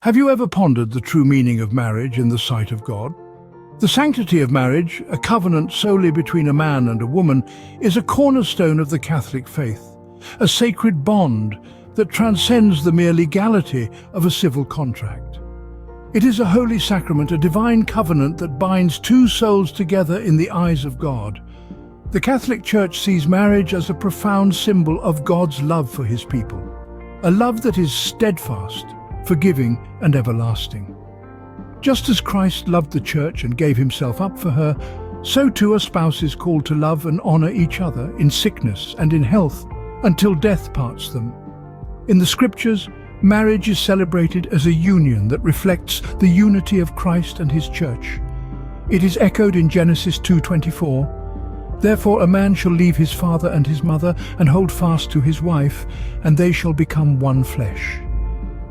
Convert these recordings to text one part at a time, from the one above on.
Have you ever pondered the true meaning of marriage in the sight of God? The sanctity of marriage, a covenant solely between a man and a woman, is a cornerstone of the Catholic faith, a sacred bond that transcends the mere legality of a civil contract. It is a holy sacrament, a divine covenant that binds two souls together in the eyes of God. The Catholic Church sees marriage as a profound symbol of God's love for his people, a love that is steadfast, forgiving, and everlasting. Just as Christ loved the Church and gave himself up for her, so too are spouses called to love and honor each other in sickness and in health until death parts them. In the Scriptures, marriage is celebrated as a union that reflects the unity of Christ and his Church. It is echoed in Genesis 2:24. Therefore a man shall leave his father and his mother and hold fast to his wife, and they shall become one flesh.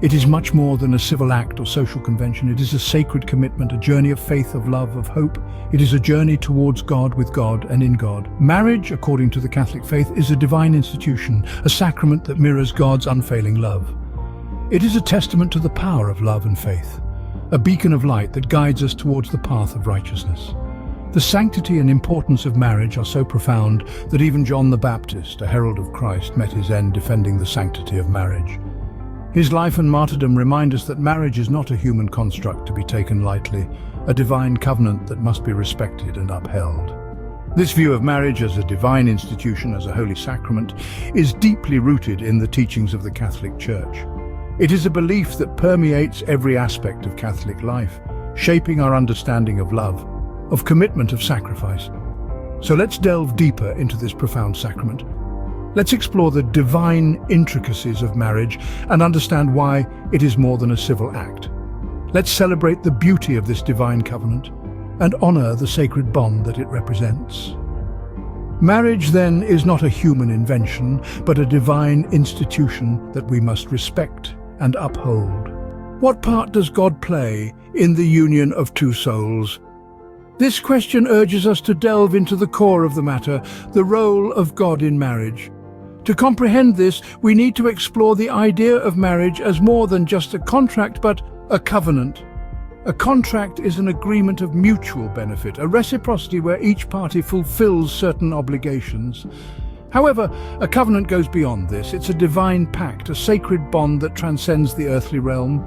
It is much more than a civil act or social convention. It is a sacred commitment, a journey of faith, of love, of hope. It is a journey towards God, with God, and in God. Marriage, according to the Catholic faith, is a divine institution, a sacrament that mirrors God's unfailing love. It is a testament to the power of love and faith, a beacon of light that guides us towards the path of righteousness. The sanctity and importance of marriage are so profound that even John the Baptist, a herald of Christ, met his end defending the sanctity of marriage. His life and martyrdom remind us that marriage is not a human construct to be taken lightly, a divine covenant that must be respected and upheld. This view of marriage as a divine institution, as a holy sacrament, is deeply rooted in the teachings of the Catholic Church. It is a belief that permeates every aspect of Catholic life, shaping our understanding of love, of commitment, of sacrifice. So let's delve deeper into this profound sacrament. Let's explore the divine intricacies of marriage and understand why it is more than a civil act. Let's celebrate the beauty of this divine covenant and honor the sacred bond that it represents. Marriage, then, is not a human invention, but a divine institution that we must respect and uphold. What part does God play in the union of two souls? This question urges us to delve into the core of the matter, the role of God in marriage. To comprehend this, we need to explore the idea of marriage as more than just a contract, but a covenant. A contract is an agreement of mutual benefit, a reciprocity where each party fulfills certain obligations. However, a covenant goes beyond this. It's a divine pact, a sacred bond that transcends the earthly realm.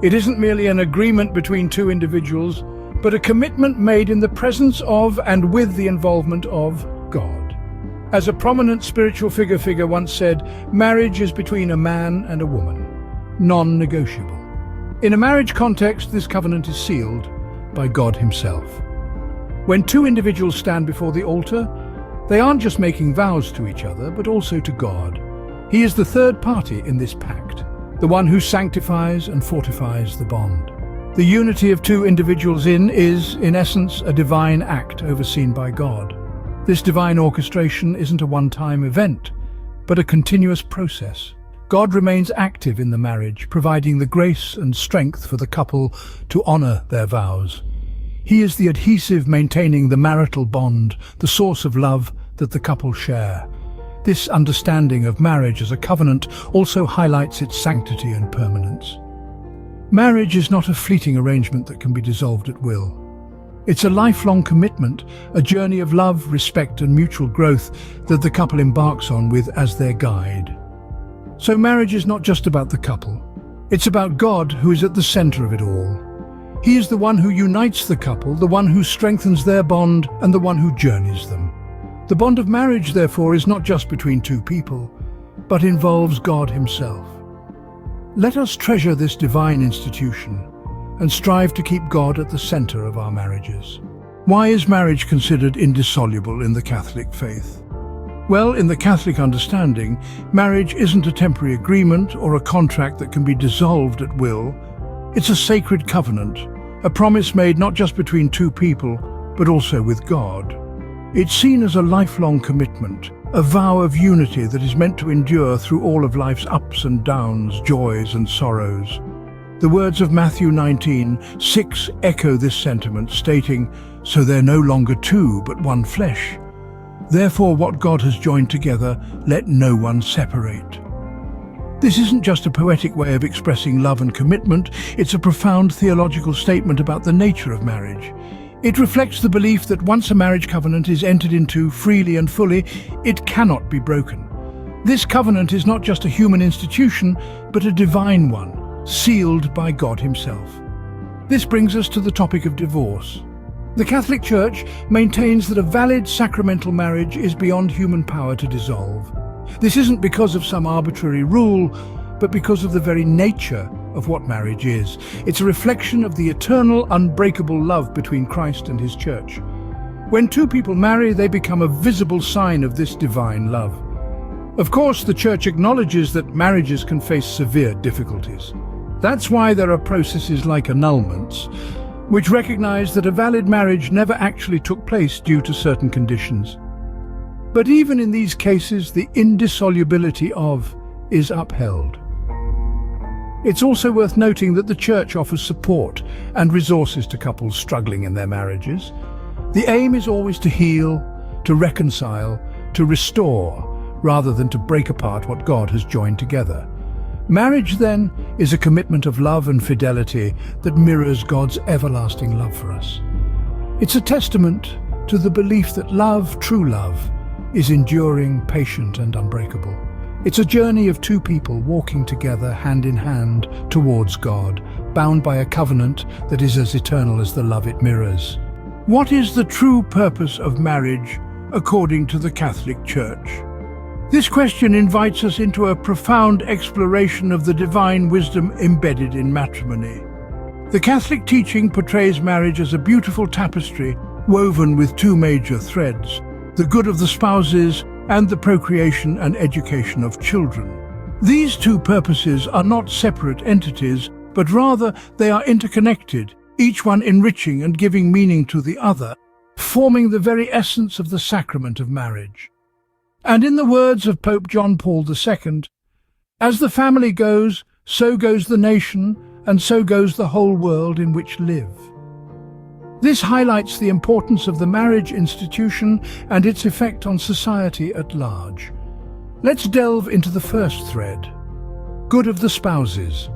It isn't merely an agreement between two individuals, but a commitment made in the presence of and with the involvement of God. As a prominent spiritual figure once said, marriage is between a man and a woman, non-negotiable. In a marriage context, this covenant is sealed by God himself. When two individuals stand before the altar, they aren't just making vows to each other, but also to God. He is the third party in this pact, the one who sanctifies and fortifies the bond. The unity of two individuals is, in essence, a divine act overseen by God. This divine orchestration isn't a one-time event, but a continuous process. God remains active in the marriage, providing the grace and strength for the couple to honor their vows. He is the adhesive maintaining the marital bond, the source of love that the couple share. This understanding of marriage as a covenant also highlights its sanctity and permanence. Marriage is not a fleeting arrangement that can be dissolved at will. It's a lifelong commitment, a journey of love, respect, and mutual growth that the couple embarks on with as their guide. So marriage is not just about the couple. It's about God, who is at the center of it all. He is the one who unites the couple, the one who strengthens their bond, and the one who journeys them. The bond of marriage, therefore, is not just between two people, but involves God himself. Let us treasure this divine institution and strive to keep God at the center of our marriages. Why is marriage considered indissoluble in the Catholic faith? Well, in the Catholic understanding, marriage isn't a temporary agreement or a contract that can be dissolved at will. It's a sacred covenant, a promise made not just between two people, but also with God. It's seen as a lifelong commitment, a vow of unity that is meant to endure through all of life's ups and downs, joys and sorrows. The words of Matthew 19:6 echo this sentiment, stating, "So they're no longer two, but one flesh. Therefore what God has joined together, let no one separate." This isn't just a poetic way of expressing love and commitment, it's a profound theological statement about the nature of marriage. It reflects the belief that once a marriage covenant is entered into freely and fully, it cannot be broken. This covenant is not just a human institution, but a divine one, sealed by God Himself. This brings us to the topic of divorce. The Catholic Church maintains that a valid sacramental marriage is beyond human power to dissolve. This isn't because of some arbitrary rule, but because of the very nature of what marriage is. It's a reflection of the eternal, unbreakable love between Christ and His Church. When two people marry, they become a visible sign of this divine love. Of course, the Church acknowledges that marriages can face severe difficulties. That's why there are processes like annulments, which recognize that a valid marriage never actually took place due to certain conditions. But even in these cases, the indissolubility of is upheld. It's also worth noting that the Church offers support and resources to couples struggling in their marriages. The aim is always to heal, to reconcile, to restore, rather than to break apart what God has joined together. Marriage, then, is a commitment of love and fidelity that mirrors God's everlasting love for us. It's a testament to the belief that love, true love, is enduring, patient, and unbreakable. It's a journey of two people walking together hand in hand towards God, bound by a covenant that is as eternal as the love it mirrors. What is the true purpose of marriage according to the Catholic Church? This question invites us into a profound exploration of the divine wisdom embedded in matrimony. The Catholic teaching portrays marriage as a beautiful tapestry woven with two major threads: the good of the spouses and the procreation and education of children. These two purposes are not separate entities, but rather they are interconnected, each one enriching and giving meaning to the other, forming the very essence of the sacrament of marriage. And in the words of Pope John Paul II, "As the family goes, so goes the nation, and so goes the whole world in which live." This highlights the importance of the marriage institution and its effect on society at large. Let's delve into the first thread: good of the spouses.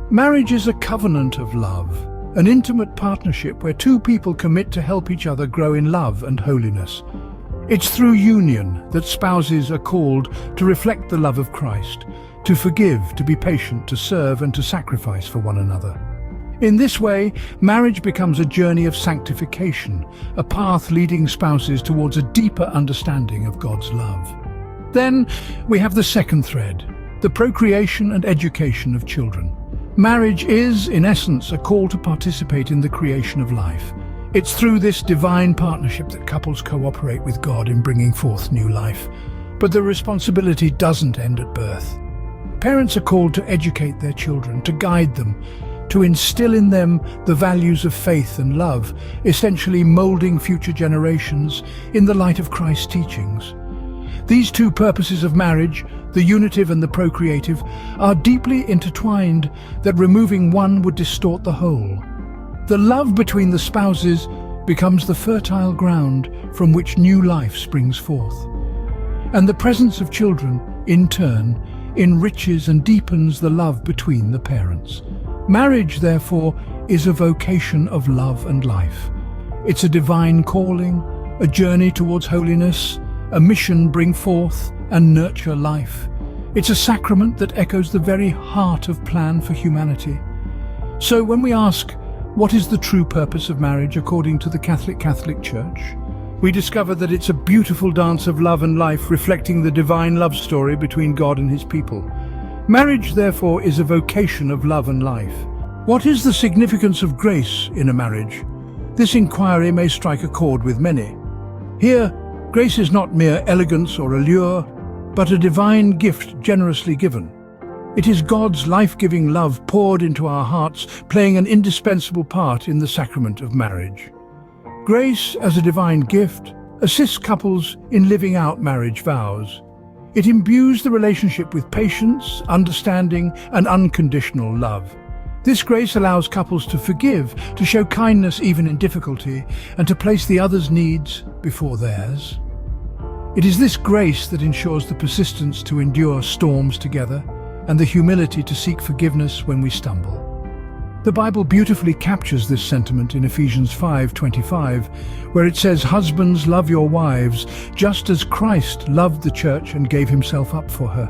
Marriage is a covenant of love, an intimate partnership where two people commit to help each other grow in love and holiness. It's through union that spouses are called to reflect the love of Christ, to forgive, to be patient, to serve, and to sacrifice for one another. In this way, marriage becomes a journey of sanctification, a path leading spouses towards a deeper understanding of God's love. Then we have the second thread, the procreation and education of children. Marriage is, in essence, a call to participate in the creation of life. It's through this divine partnership that couples cooperate with God in bringing forth new life. But the responsibility doesn't end at birth. Parents are called to educate their children, to guide them, to instill in them the values of faith and love, essentially molding future generations in the light of Christ's teachings. These two purposes of marriage, the unitive and the procreative, are deeply intertwined that removing one would distort the whole. The love between the spouses becomes the fertile ground from which new life springs forth. And the presence of children, in turn, enriches and deepens the love between the parents. Marriage, therefore, is a vocation of love and life. It's a divine calling, a journey towards holiness, a mission bring forth and nurture life. It's a sacrament that echoes the very heart of plan for humanity. So when we ask, what is the true purpose of marriage according to the Catholic Church? We discover that it's a beautiful dance of love and life reflecting the divine love story between God and His people. Marriage, therefore, is a vocation of love and life. What is the significance of grace in a marriage? This inquiry may strike a chord with many. Here, grace is not mere elegance or allure, but a divine gift generously given. It is God's life-giving love poured into our hearts, playing an indispensable part in the sacrament of marriage. Grace, as a divine gift, assists couples in living out marriage vows. It imbues the relationship with patience, understanding, and unconditional love. This grace allows couples to forgive, to show kindness even in difficulty, and to place the other's needs before theirs. It is this grace that ensures the persistence to endure storms together, and the humility to seek forgiveness when we stumble. The Bible beautifully captures this sentiment in Ephesians 5:25, where it says, "Husbands, love your wives, just as Christ loved the church and gave himself up for her."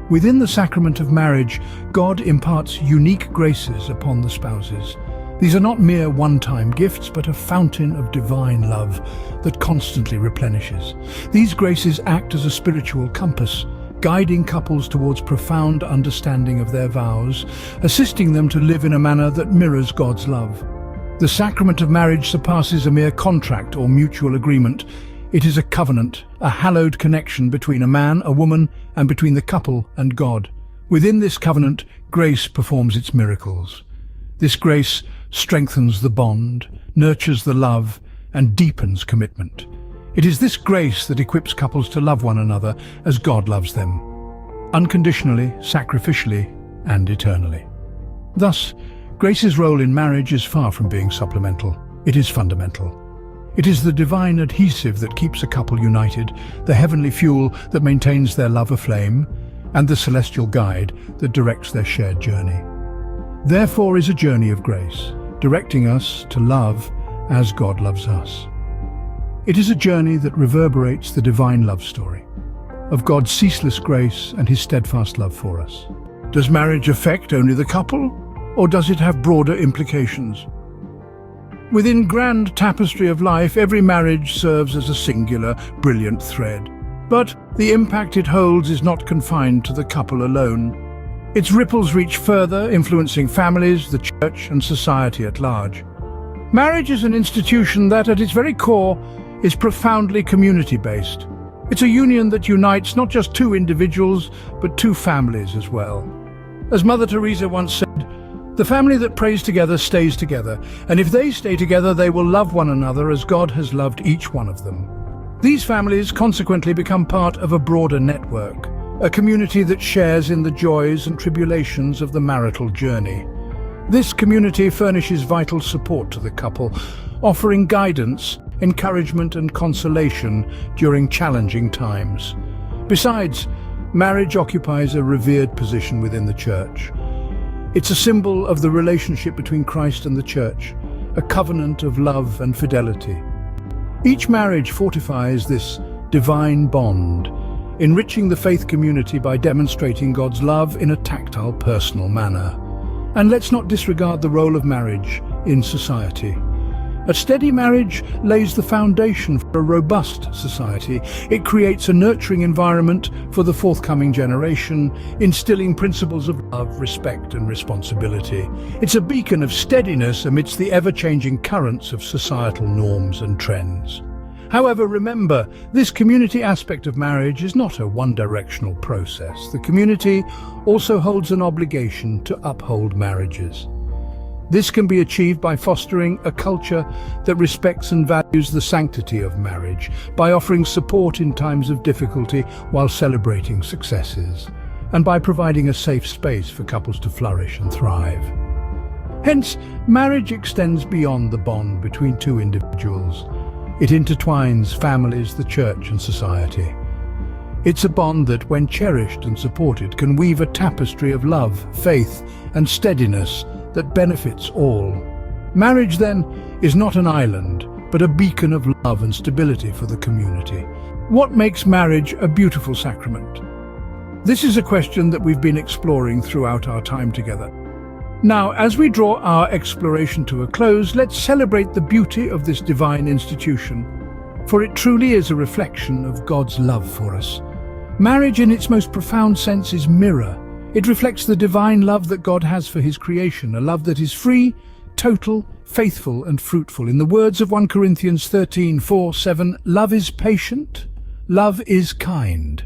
Within the sacrament of marriage, God imparts unique graces upon the spouses. These are not mere one-time gifts, but a fountain of divine love that constantly replenishes. These graces act as a spiritual compass, guiding couples towards profound understanding of their vows, assisting them to live in a manner that mirrors God's love. The sacrament of marriage surpasses a mere contract or mutual agreement. It is a covenant, a hallowed connection between a man, a woman, and between the couple and God. Within this covenant, grace performs its miracles. This grace strengthens the bond, nurtures the love, and deepens commitment. It is this grace that equips couples to love one another as God loves them, unconditionally, sacrificially, and eternally. Thus, grace's role in marriage is far from being supplemental. It is fundamental. It is the divine adhesive that keeps a couple united, the heavenly fuel that maintains their love aflame, and the celestial guide that directs their shared journey. Therefore is a journey of grace, directing us to love as God loves us. It is a journey that reverberates the divine love story of God's ceaseless grace and his steadfast love for us. Does marriage affect only the couple, or does it have broader implications? Within grand tapestry of life, every marriage serves as a singular, brilliant thread. But the impact it holds is not confined to the couple alone. Its ripples reach further, influencing families, the church, and society at large. Marriage is an institution that, at its very core, is profoundly community-based. It's a union that unites not just two individuals, but two families as well. As Mother Teresa once said, "The family that prays together stays together, and if they stay together, they will love one another as God has loved each one of them." These families consequently become part of a broader network, a community that shares in the joys and tribulations of the marital journey. This community furnishes vital support to the couple, offering guidance, encouragement and consolation during challenging times. Besides, marriage occupies a revered position within the church. It's a symbol of the relationship between Christ and the church, a covenant of love and fidelity. Each marriage fortifies this divine bond, enriching the faith community by demonstrating God's love in a tactile, personal manner. And let's not disregard the role of marriage in society. A steady marriage lays the foundation for a robust society. It creates a nurturing environment for the forthcoming generation, instilling principles of love, respect, and responsibility. It's a beacon of steadiness amidst the ever-changing currents of societal norms and trends. However, remember, this community aspect of marriage is not a one-directional process. The community also holds an obligation to uphold marriages. This can be achieved by fostering a culture that respects and values the sanctity of marriage, by offering support in times of difficulty while celebrating successes, and by providing a safe space for couples to flourish and thrive. Hence, marriage extends beyond the bond between two individuals. It intertwines families, the church, and society. It's a bond that, when cherished and supported, can weave a tapestry of love, faith, and steadiness that benefits all. Marriage, then, is not an island, but a beacon of love and stability for the community. What makes marriage a beautiful sacrament? This is a question that we've been exploring throughout our time together. Now, as we draw our exploration to a close, let's celebrate the beauty of this divine institution, for it truly is a reflection of God's love for us. Marriage, in its most profound sense, is mirror. It reflects the divine love that God has for his creation, a love that is free, total, faithful, and fruitful. In the words of 1 Corinthians 13:4-7, love is patient, love is kind.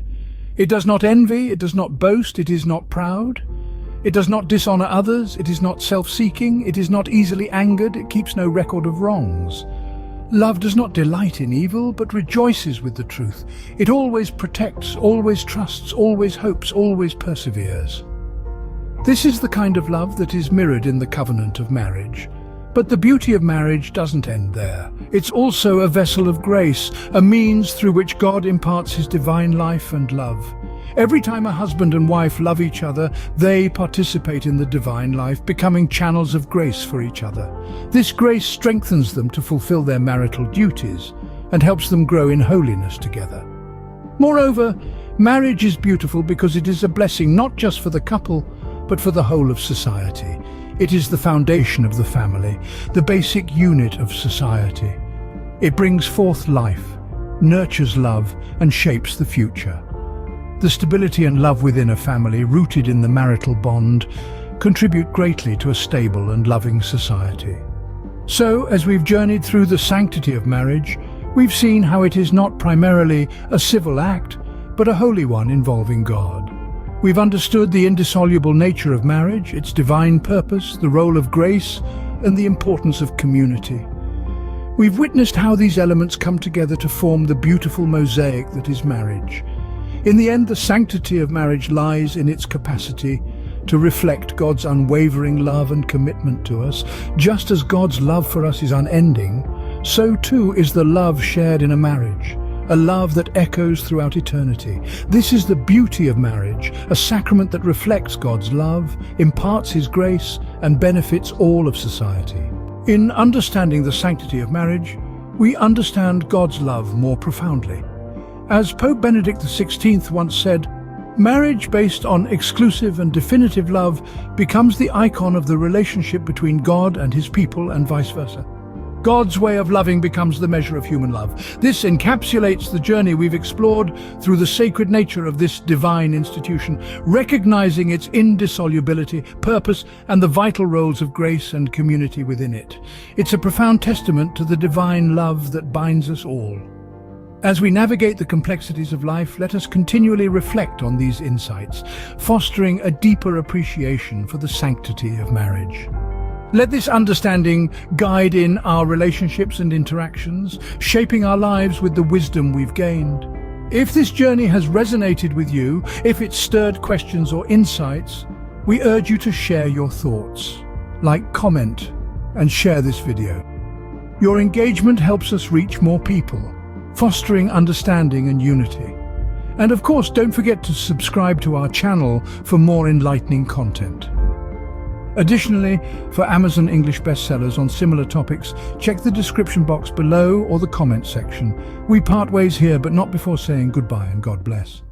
It does not envy, it does not boast, it is not proud. It does not dishonor others, it is not self-seeking, it is not easily angered, it keeps no record of wrongs. Love does not delight in evil, but rejoices with the truth. It always protects, always trusts, always hopes, always perseveres. This is the kind of love that is mirrored in the covenant of marriage. But the beauty of marriage doesn't end there. It's also a vessel of grace, a means through which God imparts his divine life and love. Every time a husband and wife love each other, they participate in the divine life, becoming channels of grace for each other. This grace strengthens them to fulfill their marital duties and helps them grow in holiness together. Moreover, marriage is beautiful because it is a blessing not just for the couple, but for the whole of society. It is the foundation of the family, the basic unit of society. It brings forth life, nurtures love, and shapes the future. The stability and love within a family, rooted in the marital bond, contribute greatly to a stable and loving society. So, as we've journeyed through the sanctity of marriage, we've seen how it is not primarily a civil act, but a holy one involving God. We've understood the indissoluble nature of marriage, its divine purpose, the role of grace, and the importance of community. We've witnessed how these elements come together to form the beautiful mosaic that is marriage. In the end, the sanctity of marriage lies in its capacity to reflect God's unwavering love and commitment to us. Just as God's love for us is unending, so too is the love shared in a marriage, a love that echoes throughout eternity. This is the beauty of marriage, a sacrament that reflects God's love, imparts His grace, and benefits all of society. In understanding the sanctity of marriage, we understand God's love more profoundly. As Pope Benedict XVI once said, marriage based on exclusive and definitive love becomes the icon of the relationship between God and His people and vice versa. God's way of loving becomes the measure of human love. This encapsulates the journey we've explored through the sacred nature of this divine institution, recognizing its indissolubility, purpose, and the vital roles of grace and community within it. It's a profound testament to the divine love that binds us all. As we navigate the complexities of life, let us continually reflect on these insights, fostering a deeper appreciation for the sanctity of marriage. Let this understanding guide in our relationships and interactions, shaping our lives with the wisdom we've gained. If this journey has resonated with you, if it stirred questions or insights, we urge you to share your thoughts. Like, comment, and share this video. Your engagement helps us reach more people, fostering understanding and unity. And of course, don't forget to subscribe to our channel for more enlightening content. Additionally, for Amazon English bestsellers on similar topics, check the description box below or the comment section. We part ways here, but not before saying goodbye and God bless.